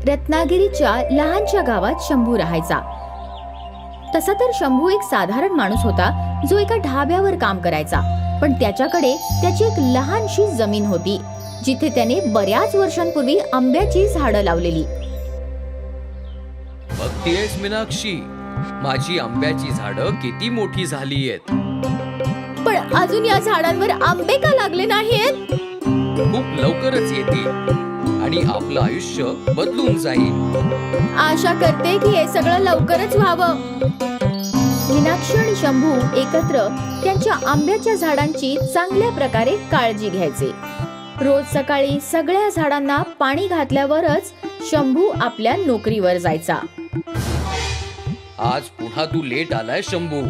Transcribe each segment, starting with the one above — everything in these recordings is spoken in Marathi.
रत्नागिरीच्या लहानशा गावात शंभू राहायचा. तसा तर शंभू एक साधारण माणूस होता जो एका ढाब्यावर काम करायचा. पण त्याच्याकडे त्याची एक लहानशी जमीन होती जिथे त्याने बऱ्याच वर्षांपूर्वी आंब्याची झाडं लावलेली. बघतेस मीनाक्षी, माझी आंब्याची झाडं किती मोठी झाली आहेत. पण अजून या झाडांवर आंबे का लागले नाहीत? खूप लवकरच येतील आणि आपलं आयुष्य बदलून जाईल. आशा करते की हे सगळं लवकरच व्हावं. मीनाक्षी आणि शंभू एकत्र त्यांच्या आंब्याच्या झाडांची चांगल्या प्रकारे काळजी घ्यायचे. रोज सकाळी सगळ्या झाडांना पाणी घातल्यावरच शंभू आपल्या नोकरीवर जायचा. आज पुन्हा तू लेट आलाय शंभू.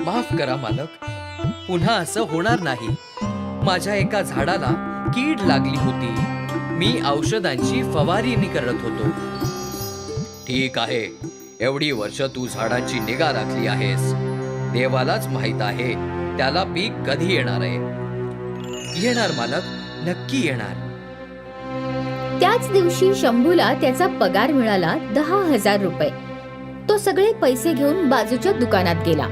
माफ करा मालक, पुन्हा असं होणार नाही. माझ्या एका झाडाला कीड लागली होती. मी औषधांची फवारणी करत होतो. ठीक आहे, एवढी वर्ष तू झाडांची निगा राखली आहेस. देवालाच माहित आहे त्याला पीक कधी येणार आहे. येणार मालक, नक्की येणार. त्याच दिवशी शंभूला त्याचा पगार मिळाला 10,000 रुपये. तो सगळे पैसे घेऊन बाजूच्या दुकानात गेला.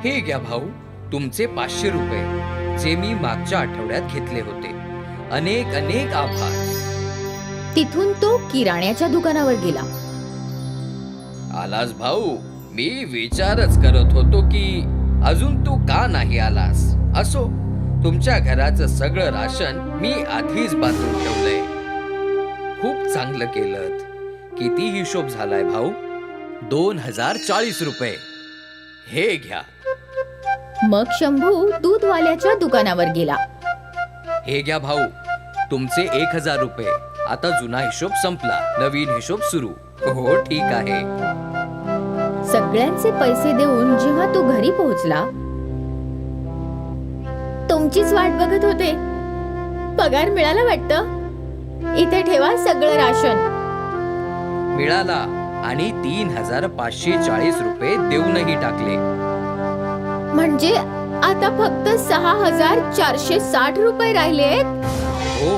हे घ्या भाऊ, तुमचे 500 रुपये जे मी मागच्या आठवड्यात घेतले होते. अनेक अनेक आभार. तिथून तो किराण्याच्या दुकानावर गेला. आलास भाऊ, मी विचारच करत होतो की अजून तू का नाही आलास. असो, तुमच्या घराचं सगळं राशन मी आधीच बांधून ठेवलंय. खूप चांगलं केलं. किती हिशोब झालाय भाऊ? 2040 रुपये. हे घ्या. मग शंभू दूधवाल्याच्या दुकानावर गेला. हे घ्या भाऊ, तुमचे 1000 रुपये. आता जुना हिशोब संपला, नवीन हिशोब सुरू. हो ठीक आहे. सगळ्यांचे पैसे देऊन जेव्हा तो घरी पोहोचला, तुमचीच वाट बघत होते. पगार मिळाला वाटतं. इथे ठेवा सगळं राशन. मिळाला आणि 3540 रुपये देऊनही टाकले. म्हणजे आता फक्त 6460 रुपये राहिलेत. हो,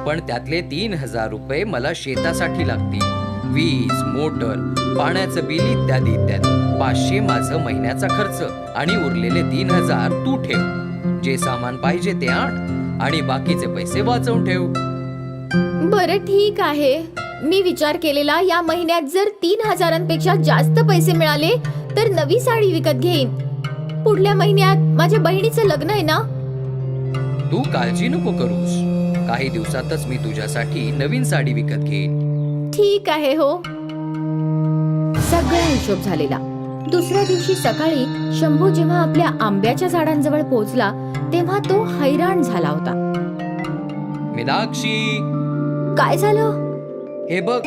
पण त्यातले 3000 रुपये मला शेतासाठी लागतील. वीज, मोटर, पाण्याचं बिल इत्यादी इत्यादी. 500 माझं महिन्याचा खर्च आणि उरलेले 3000 तू ठेव. जे सामान पाहिजे ते आण आणि बाकीचे पैसे वाचवून ठेव. बरं ठीक आहे. मी विचार केलेला या महिन्यात जर 3000पेक्षा जास्त पैसे मिळाले तर नवी साडी विकत घेईन. पुढल्या महिन्यात माझ्या बहिणीचं लग्न आहे ना. तू काळजी नको करूस. काही दिवसातच मी तुझ्यासाठी नवीन साडी विकत घेईन. ठीक आहे. हो. सगळा हिशोब झालेला. दुसऱ्या दिवशी सकाळी शंभू जेव्हा आपल्या आंब्याच्या झाडांजवळ पोहोचला तेव्हा तो हैराण झाला होता. मीनाक्षी, काय झालं? हे बघ,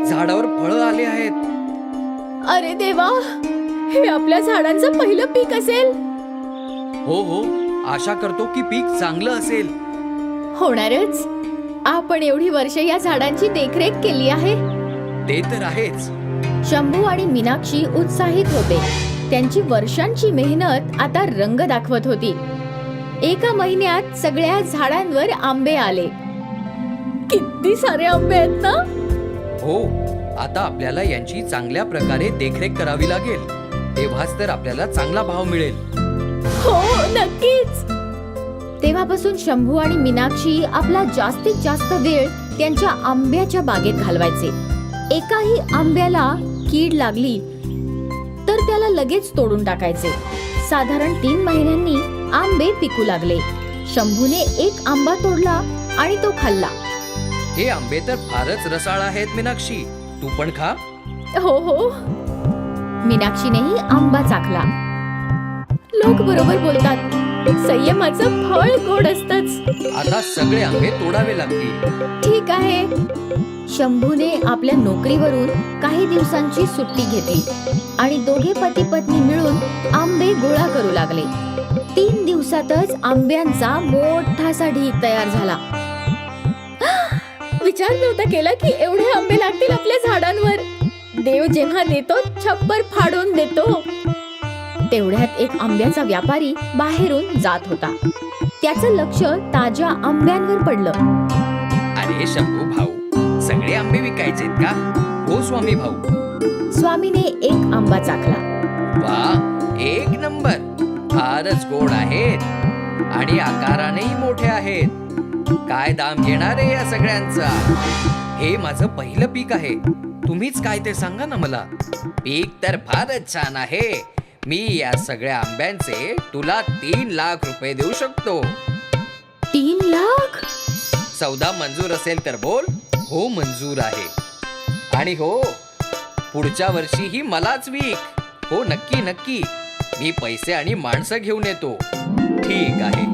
झाडावर फळं आले आहेत. अरे देवा, हे आपल्या झाडांचं पहिलं पीक असेल. हो हो, आशा करतो की पीक चांगलं असेल. होणारच. आपण एवढी वर्ष या झाडांची देखरेख केली आहे. ते तर आहेच. शंभू आणि मीनाक्षी उत्साहित होते. त्यांची वर्षांची मेहनत आता रंग दाखवत होती. एका महिन्यात सगळ्या झाडांवर आंबे आले. किती सारे आंबे आहेत ना. हो, आता आपल्याला यांची चांगल्या प्रकारे देखरेख करावी लागेल. तेव्हाच तर आपल्याला चांगला भाव मिळेल. हो नक्कीच. तेव्हापासून शंभू आणि मीनाक्षी आपला जास्तीत जास्त वेळ त्यांच्या आंब्याच्या बागेत घालवायचे. एकाही आंब्याला कीड लागली तर त्याला लगेच तोडून टाकायचे. साधारण 3 महिन्यांनी आंबे पिकू लागले. शंभूने एक आंबा तोडला आणि तो खाल्ला. हे आंबे तर फारच रसाळ आहेत मीनाक्षी. तू पण खा. हो हो. मीनाक्षीनेही आंबा चाखला. लोक बरोबर बोलतात, संयमाचं फळ गोड असतंच. आता सगळे आंबे तोडावे लागतील. ठीक आहे. शंभूने आपल्या नोकरीवरून काही दिवसांची सुट्टी घेतली आणि दोघे पती पत्नी मिळून आंबे गोळा करू लागले. 3 दिवसातच आंब्यांचा मोठासा ढीग तयार झाला. विचार नव्हता केला की एवढे आंबे लागतील आपल्या झाडांवर. देव जेव्हा देतो छप्पर फाडून देतो. तेवढ्यात एक आंब्याचा व्यापारी बाहेरून जात होता. त्याचं लक्ष ताज्या आंब्यांवर पडलं. अरे शंभू भाऊ, सगळे आंबे विकायचेत का? हो स्वामी भाऊ. स्वामीने एक आंबा चाखला. वा, एक नंबर. फारच गोड आहेत आणि आकारानेही मोठे आहेत. काय दाम घेणार आहे या सगळ्यांचा? हे माझं पहिलं पीक आहे. तुम्हीच काय ते सांगा ना मला. पीक तर फारच छान आहे. मी या सगळ्या आंब्यांचे तुला 3 लाख रुपये देऊ शकतो. 3 लाख? सौदा मंजूर असेल तर बोल. हो, मंजूर आहे. आणि हो, पुढच्या वर्षीही मलाच विक. हो, नक्की नक्की. मी पैसे आणि माणसं घेऊन येतो. ठीक आहे.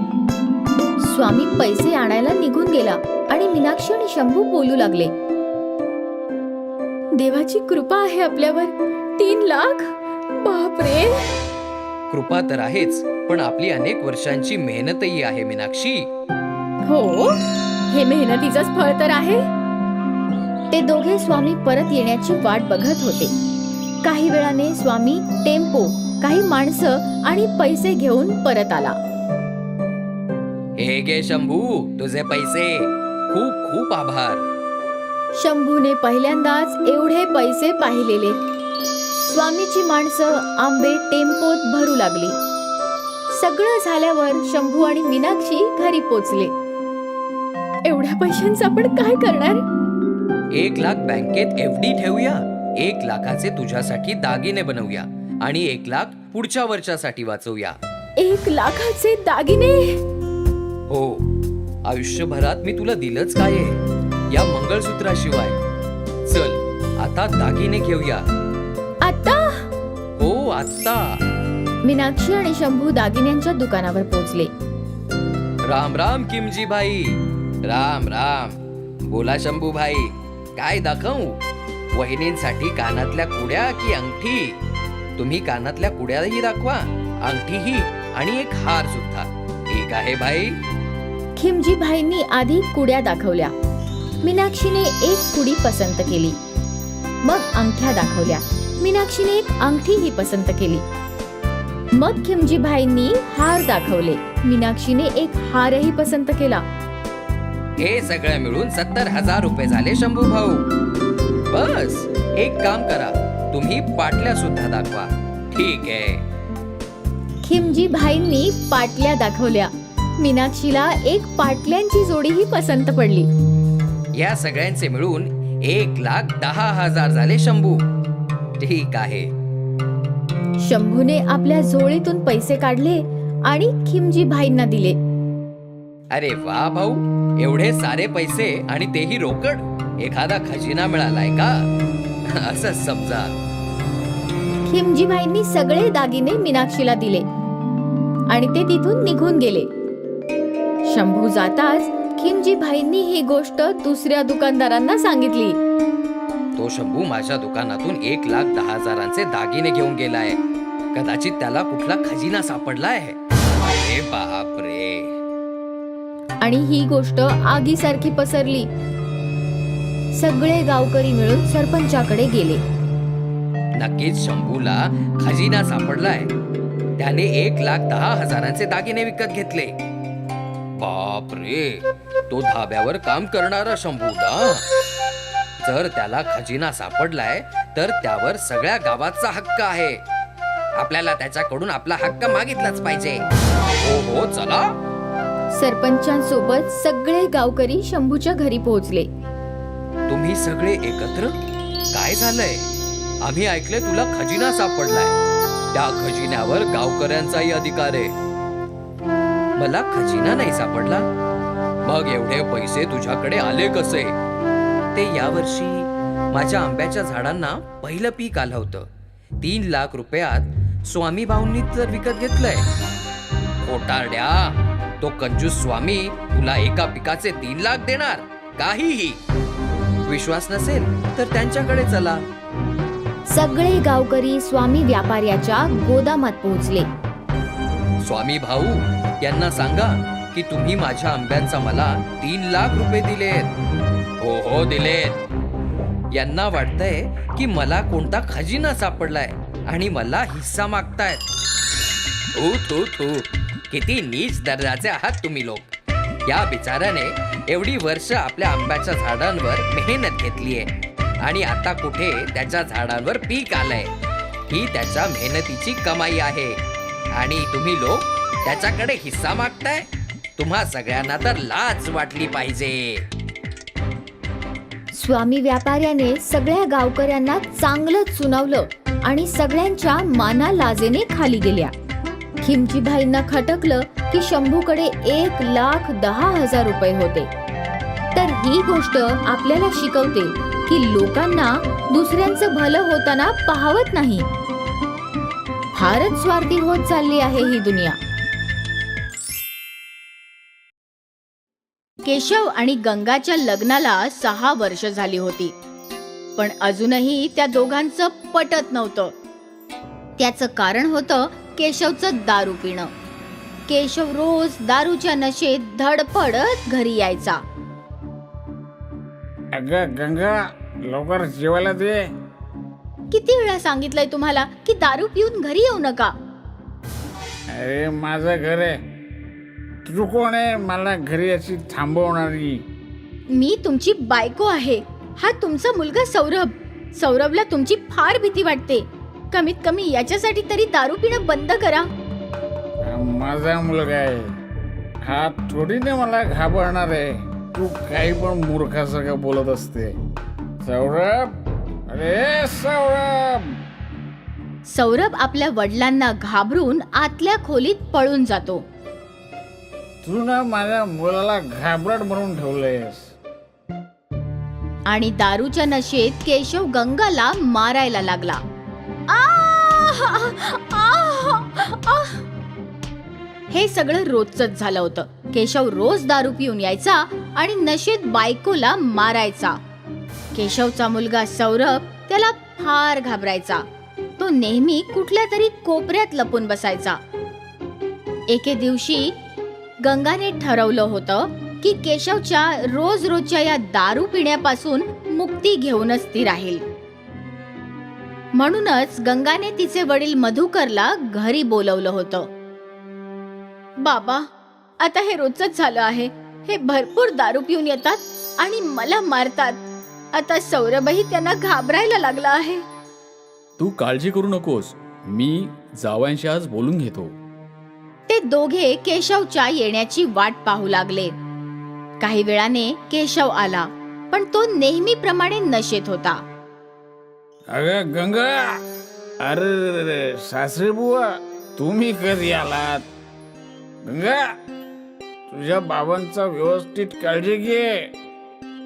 स्वामी पैसे आणायला निघून गेला आणि मीनाक्षी आणि शंभू बोलू लागले. देवाची कृपा आहे आपल्यावर. 3 लाख? बापरे. कृपा तर आहेच, पण आपली अनेक वर्षांची मेहनतही आहे मीनाक्षी. हो, हे मेहनतीचंच फळ तर आहे. ते दोघे स्वामी परत येण्याची वाट बघत होते. काही वेळाने स्वामी टेम्पो, काही माणसं आणि पैसे घेऊन परत आला. हे घे शंभू, तुझे पैसे. खूप खूप आभार. शंभूने पहिल्यांदाच एवढे पैसे पाहिलेले. स्वामीची माणसं आंबे टेम्पोत भरू लागली. सगळं झाल्यावर शंभू आणि मीनाक्षी घरी पोचले. एवढ्या पैशांचं आपण काय करणार? 1 लाख बँकेत FD ठेवूया. 1 लाखाचे तुझ्यासाठी दागिने बनवूया आणि 1 लाख पुढच्या वर्षासाठी वाचवूया. 1 लाखाचे दागिने? हो, आयुष्यभरात मी तुला दिलंच काय आहे या मंगळसूत्राशिवाय. चल, आता दागिने घेऊया. आता? हो, आता. मीनाक्षी आणि शंभू दागिन्यांच्या दुकानावर पोहोचले. राम राम किमजी भाई. राम राम. बोला शंभू भाई, काय दाखवू? वहिनींसाठी कानातल्या कुड्या की अंगठी? तुम्ही कानातल्या कुड्याही दाखवा, अंगठीही आणि एक हार सुद्धा. ठीक आहे भाई. खिमजी भाईंनी आधी कुड्या दाखवल्या. मीनाक्षीने एक कुडी पसंत केली. मग अंगठ्या दाखवल्या. मीनाक्षीने एक अंगठीही पसंत केली. मग खिमजी भाईंनी हार दाखवले. मीनाक्षीने एक हारही पसंत केला. हे सगळं मिळून 70,000 रुपये झाले शंभू भाऊ. बस, एक काम करा, तुम्ही पाटल्या सुद्धा दाखवा. ठीक आहे. खिमजी भाईंनी पाटल्या दाखवल्या. मीनाक्षीला एक पाटल्यांची जोडीही पसंत पडली. या सगळ्यांचे मिळून 1,10,000 झाले शंभू. ठीक आहे. शंभूने आपल्या झोळीतून पैसे काढले आणि खिमजी भाईंना दिले. अरे वा भाऊ, एवढे सारे पैसे आणि तेही रोकड. एखादा खजिना मिळालाय का? असं समजा. खिमजी भाईंनी सगळे दागिने मीनाक्षीला दिले आणि ते तिथून निघून गेले. शंभू जाताच खिमजी भाईंनी ही गोष्ट दुसऱ्या दुकानदारांना सांगितली. तो शंभू माझ्या दुकानातून 1,10,000चे दागिने घेऊन गेलाय. कदाचित त्याला कुठला खजिना सापडलाय. अरे बापरे. आणि ही गोष्ट आगीसारखी पसरली. सगळे गावकरी मिळून सरपंचाकडे गेले. नक्कीच शंभूला खजिना सापडलाय. त्याने 1,10,000चे दागिने विकत घेतले. बापरे, तो धाब्यावर काम करणारा शंभू ना. जर त्याला खजिना सापडलाय तर त्यावर सगळ्या गावाचा हक्क आहे. आपल्याला त्याच्याकडून आपला हक्क मागितलाच पाहिजे. हो हो, चला. सरपंचांसोबत सगळे गावकरी शंभूच्या घरी पोहोचले. तुम्ही सगळे एकत्र? काय झालंय? आम्ही ऐकले तुला खजिना सापडलाय. त्या खजिन्यावर गावकऱ्यांचाही अधिकार आहे. मला खजिना नाही सापडला. मग एवढे पैसे तुझ्याकडे आले कसे? ते यावर्षी माझ्या आंब्याच्या झाडांना पहिलं पीक आलं होतं. 3 लाख रुपयात स्वामी भाऊंनी तर विकत घेतलंय. खोटारड्या, तो कंजूस स्वामी तुला एका पिकाचे 3 लाख देणार? काहीही. विश्वास नसेल तर त्यांच्याकडे चला. सगळे गावकरी स्वामी व्यापाऱ्याच्या गोदामात पोहोचले. स्वामी भाऊ, यांना सांगा की तुम्ही माझ्या आंब्यांचा मला 3 लाख रुपये दिलेत. हो हो, दिलेत. यांना वाटतंय की मला कोणता खजिना सापडलाय आणि मला हिस्सा मागतायत. थू थू थू, किती नीच दर्जाचे आहात तुम्ही लोक. या बिचाऱ्याने एवढी वर्ष आपल्या आंब्याच्या झाडांवर मेहनत घेतलीये आणि आता कुठे त्याच्या झाडांवर पीक आलंय. ही त्याच्या मेहनतीची कमाई आहे आणि तुम्ही लोक त्याच्याकडे हिस्सा मागताय. तुम्हा सगळ्यांना तर लाज वाटली पाहिजे. स्वामी व्यापाऱ्याने सगळ्या गावकऱ्यांना चांगलं सुनावलं आणि सगळ्यांच्या माना लाजेने खाली गेल्या. खिमजीभाईंना खटकलं की शंभूकडे 1,10,000 रुपये होते. तर ही गोष्ट आपल्याला शिकवते की लोकांना दुसऱ्यांचं भलं होताना पाहवत नाही. फारच स्वार्थी होत चालली आहे ही दुनिया. केशव आणि गंगाच्या लग्नाला 6 वर्ष झाली होती, पण अजूनही त्या दोघांचं पटत नव्हतं. त्याचं कारण होतं केशवचं दारू पिणं. केशव रोज दारूच्या नशेत धडपडत घरी यायचा. अगं गंगा, लवकर जेवायला दे. किती वेळा सांगितलंय तुम्हाला की दारू पिऊन घरी येऊ नका. अरे माझं घर आहे, तू कोण आहे मला घरी अशी थांबवणारी? मी तुमची बायको आहे. हा तुमचा मुलगा सौरभ. सौरभला तुमची फार भीती वाटते. कमीत कमी याच्यासाठी तरी दारू पिणं बंद करा. हा माझा मुलगा आहे, हा थोडीने मला घाबरणार आहे. तू काही पण मूर्खासारखं बोलत असते. सौरभ, अरे सौरभ. सौरभ आपल्या वडिलांना घाबरून आतल्या खोलीत पळून जातो. तू ना माझ्या मुलाला घाबरट म्हणून ठेवलंयस. आणि दारूच्या नशेत केशव गंगाला मारायला लागला. आह! आह! आह! हे सगळं रोजच झालं होतं. केशव रोज दारू पिऊन यायचा आणि नशेत बायकोला मारायचा. केशवचा मुलगा सौरभ त्याला फार घाबरायचा. तो नेहमी कुठल्या तरी कोपऱ्यात लपून बसायचा. एके दिवशी गंगाने ठरवलं होतं की केशवच्या रोजच्या या दारू पिण्यापासून मुक्ती घेऊनच ती राहील. म्हणूनच गंगाने तिचे वडील मधुकरला घरी बोलवलं होतं. बाबा, आता हे रोजच झालं आहे. हे भरपूर दारू पिऊन येतात आणि मला मारतात. आता सौरभही त्यांना घाबरायला लागला आहे. तू काळजी करू नकोस, मी जावयांशी आज बोलून घेतो. ते दोघे केशवच्या येण्याची वाट पाहू लागले. काही वेळाने केशव आला, पण तो नेहमीप्रमाणे नशेत होता. अगं गंगा, अरे सासरे बुवा, तुम्ही कधी आलात? गंगा, तुझ्या बाबांचा व्यवस्थित काळजी घे.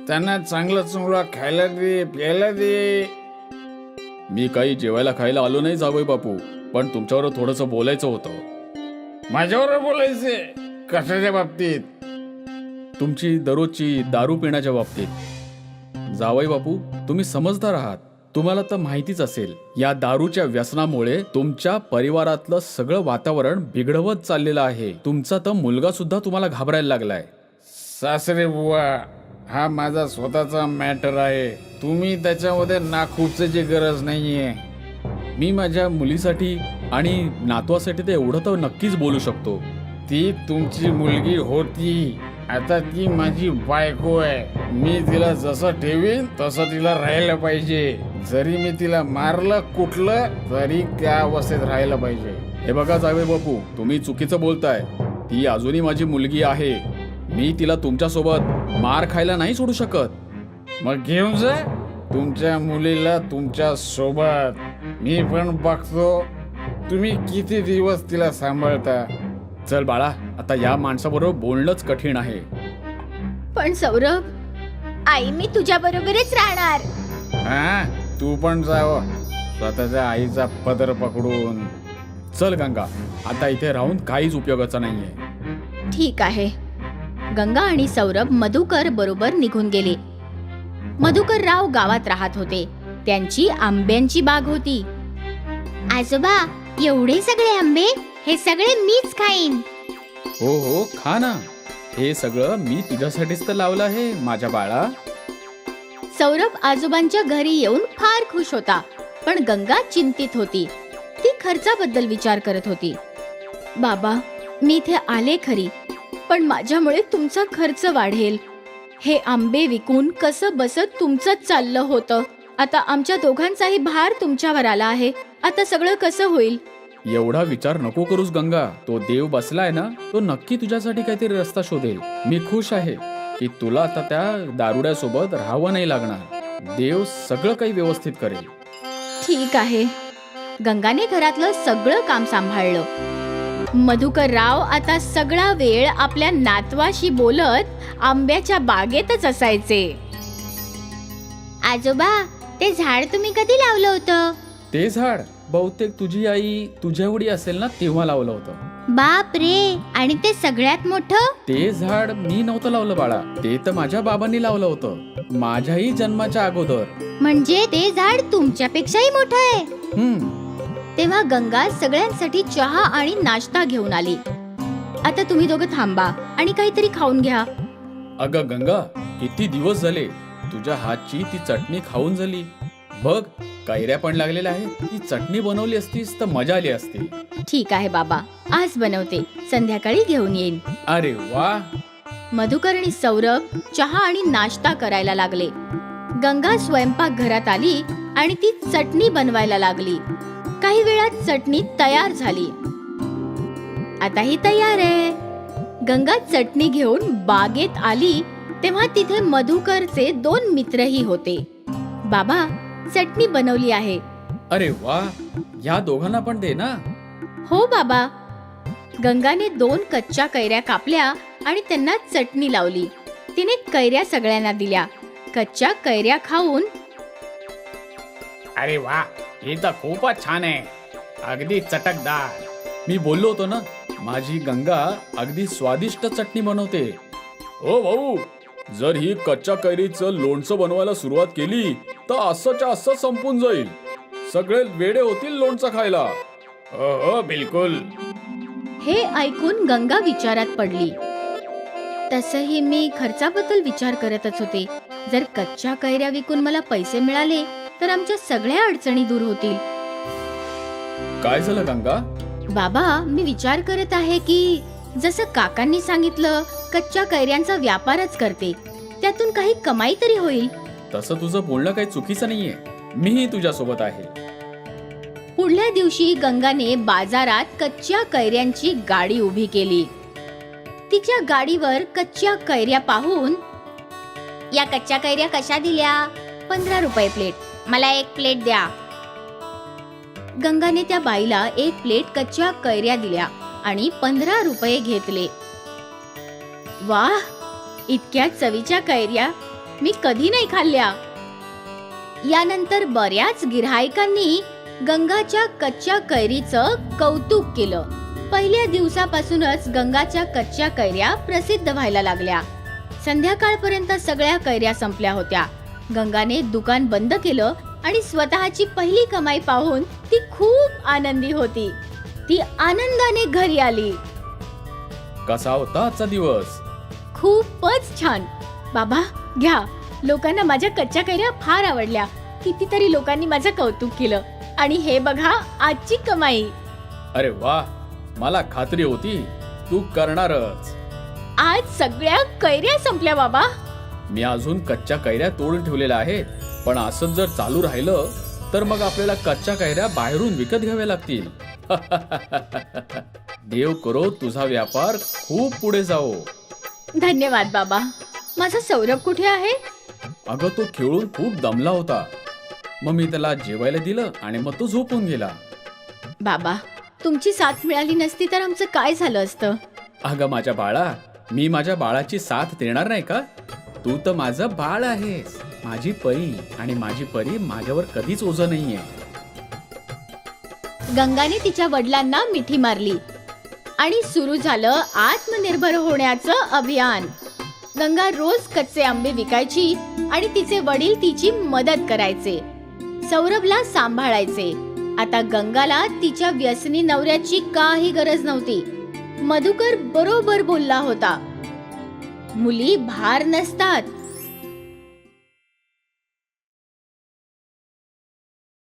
त्यांना चांगलं चांगलं खायला दे, प्यायला दे. मी काही जेवायला खायला आलो नाही जावई बापू, पण तुमच्यावर थोडंसं बोलायचं होतं. माझ्यावर बोलायचे? कशाच्या बाबतीत? तुमची दररोजची दारू पिण्याच्या बाबतीत. जावई बापू, तुम्ही समजदार आहात. तुम्हाला तर माहितीच असेल, या दारूच्या व्यसनामुळे तुमच्या परिवारातलं सगळं वातावरण बिघडवत चाललेलं आहे. तुमचा तर मुलगा सुद्धा तुम्हाला घाबरायला लागलाय. सासरे बुवा, हा माझा स्वतःचा मॅटर आहे. तुम्ही त्याच्यामध्ये नाखुपसाची गरज नाहीये. मी माझ्या मुलीसाठी आणि नातवासाठी तर एवढं तर नक्कीच बोलू शकतो. ती तुमची मुलगी होती, आता ती माझी बायको आहे. मी तिला जसं ठेवीन तसं तिला राहायला पाहिजे. जरी मी तिला मारलं कुठलं तरी त्या अवस्थेत राहायला पाहिजे. हे बघा जावई बापू, तुम्ही चुकीचं बोलताय. ती अजूनही माझी मुलगी आहे. मी तिला तुमच्यासोबत मार खायला नाही सोडू शकत. मग घेऊन जा तुमच्या मुलीला तुमच्या सोबत. मी पण बघतो तुम्ही किती दिवस तिला सांभाळता. चल बाळा, आता या माणसाबरोबर बोलणंच कठीण आहे. पण सौरभ, आई मी तुझ्या बरोबरच राहणार. हा, तू पण जाव स्वतःच्या आईचा पदर पकडून. चल गंगा, आता इथे राहून काहीच उपयोगाचं नाहीये. ठीक आहे. गंगा आणि सौरभ मधुकर बरोबर निघून गेले. मधुकर राव गावात राहत होते. त्यांची आंब्यांची बाग होती. आजोबा, एवढे सगळे आंबे? हे सगळे मीच खाईन. हो हो, खा ना. हे सगळं मी तुझ्यासाठीच तर लावलं आहे माझ्या बाळा. सौरभ आजोबांच्या घरी येऊन फार खुश होता, पण गंगा चिंतित होती. ती खर्चाबद्दल विचार करत होती. बाबा, मी इथे आले खरी, पण माझ्यामुळे तुमचा खर्च वाढेल. हे आंबे विकून कसं बसत तुमचंच चाललं होतं. आता आमच्या दोघांचाही भार तुमच्यावर आला आहे. आता सगळं कसं होईल? एवढा विचार नको करूस गंगा. तो देव बसलाय ना, तो नक्की तुझ्यासाठी काहीतरी रस्ता शोधेल. मी खुश आहे की तुला आता त्या दारुड्यासोबत राहावं नाही लागणार. देव सगळं काही व्यवस्थित करेल. ठीक आहे. गंगाने घरातलं सगळं काम सांभाळलं. मधुकर राव आता सगळा वेळ आपल्या नातवाशी बोलत आंब्याच्या बागेतच असायचे. आजोबा, ते झाड तुम्ही कधी लावलं होतं? ते झाड बहुतेक तुझी आई तुझ्या एवढी असेल ना तेव्हा लावलं होतं. बाप रे, आणि ते सगळ्यात मोठं? ते झाड मी नव्हतं लावलं बाळा. ते तर माझ्या बाबांनी लावलं होतं, माझ्याही जन्माच्या अगोदर. म्हणजे ते झाड तुमच्यापेक्षाही मोठं आहे. तेव्हा गंगा सगळ्यांसाठी चहा आणि नाश्ता घेऊन आली. आता तुम्ही दोघं थांबा आणि काहीतरी खाऊन घ्या. अगं गंगा, किती दिवस झाले तुझ्या हातची ती चटणी खाऊन झाली. बघ, कैऱ्या पण लागलेल्या आहेत. ती चटणी बनवली असतीस तर मजा आली असती. ठीक आहे बाबा, आज बनवते, संध्याकाळी घेऊन येईन. अरे वा. मधुकर आणि सौरभ चहा आणि नाश्ता करायला लागले. गंगा स्वयंपाक घरात आली आणि ती चटणी बनवायला लागली. काही वेळात चटणी तयार झाली. आता ही तयार आहे. गंगा चटणी घेऊन बागेत आली तेव्हा तिथे मधुकरचे 2 मित्रही होते. बाबा, चटणी बनवली आहे. अरे वा, या दोघांना पण दे ना. हो बाबा. गंगाने 2 कच्च्या कैऱ्या कापल्या आणि त्यांना चटणी लावली. तिने कैऱ्या सगळ्यांना दिल्या. कच्च्या कैऱ्या खाऊन, अरे वा, हे तर खूपच छान आहे. अगदी चटकदार. मी बोललो होतो ना, माझी गंगा अगदी स्वादिष्ट चटणी बनवते. ओ भाऊ, जर ही कच्च्या कैरीचं लोणचं बनवायला सुरुवात केली तर असंच्या असं संपून जाईल. सगळे वेडे होतील लोणचं खायला. हो बिलकुल. हे ऐकून गंगा विचारात पडली. तसंही मी खर्चाबद्दल विचार करतच होते. जर कच्च्या कैऱ्या विकून मला पैसे मिळाले तर आमच्या सगळ्या अडचणी दूर होतील. काय झालं गंगा? बाबा, मी विचार करत आहे की जसं काकांनी सांगितलं, कच्च्या कैऱ्यांचा व्यापारच करते. त्यातून काही कमाई तरी होईल. तसं तुझं बोलणं काही चुकीचं नाहीये. मीही तुझ्या सोबत आहे. पुढल्या दिवशी गंगाने बाजारात कच्च्या कैऱ्यांची गाडी उभी केली. तिच्या गाडीवर कच्च्या कैऱ्या पाहून, या कच्च्या कैऱ्या कशा दिल्या? 15 रुपये प्लेट. मला 1 प्लेट द्या. गंगाने त्या बाईला 1 प्लेट कच्च्या कैऱ्या दिल्या आणि 15 रुपये घेतले. वाह, इतक्या चवीच्या कैऱ्या मी कधी नाही खाल्ल्या. यानंतर बऱ्याच गिऱ्हाईकांनी गंगाच्या कच्च्या कैरीचं कौतुक केलं. पहिल्या दिवसापासूनच गंगाच्या कच्च्या कैऱ्या प्रसिद्ध व्हायला लागल्या. संध्याकाळपर्यंत सगळ्या कैऱ्या संपल्या होत्या. गंगाने दुकान बंद केलं आणि स्वतःची पहिली कमाई पाहून ती खूप आनंदी होती. ती आनंदाने घरी आली. कसा होता आजचा दिवस? खूपच छान. बाबा, घ्या. लोकांना माझ्या कच्च्या कैऱ्या फार आवडल्या. कितीतरी लोकांनी माझं कौतुक केलं. आणि हे बघा, आजची कमाई. अरे वा, मला खात्री होती तू करणारच. आज सगळ्या कैऱ्या संपल्या बाबा. मी अजून कच्च्या कैऱ्या तोडून ठेवलेल्या आहेत. पण असंच जर चालू राहिलं तर मग आपल्याला कच्च्या कैऱ्या बाहेरून विकत घ्याव्या लागतील. देव करो तुझा व्यापार खूप पुढे जाओ. धन्यवाद बाबा. माझा सौरभ कुठे आहे? अगं, तो खेळून खूप दमला होता. मग मी त्याला जेवायला दिलं आणि मग तो झोपून गेला. बाबा, तुमची साथ मिळाली नसती तर आमचं काय झालं असतं? अगं माझ्या बाळा, मी माझ्या बाळाची साथ देणार नाही का? तू तर माझं बाळ आहेस, माझी परी. आणि माझी परी माझ्यावर कधीच ओझं नाहीये. गंगाने तिच्या वडिलांना मिठी मारली आणि सुरू झालं आत्मनिर्भर होण्याचं अभियान. गंगा रोज कच्चे आंबे विकायची आणि तिचे वडील तिची मदत करायचे. सौरभला सांभाळायचे. आता गंगाला तिच्या व्यसनी नवऱ्याची काही गरज नव्हती. मधुकर बरोबर बोलला होता. मुली भार नसतात,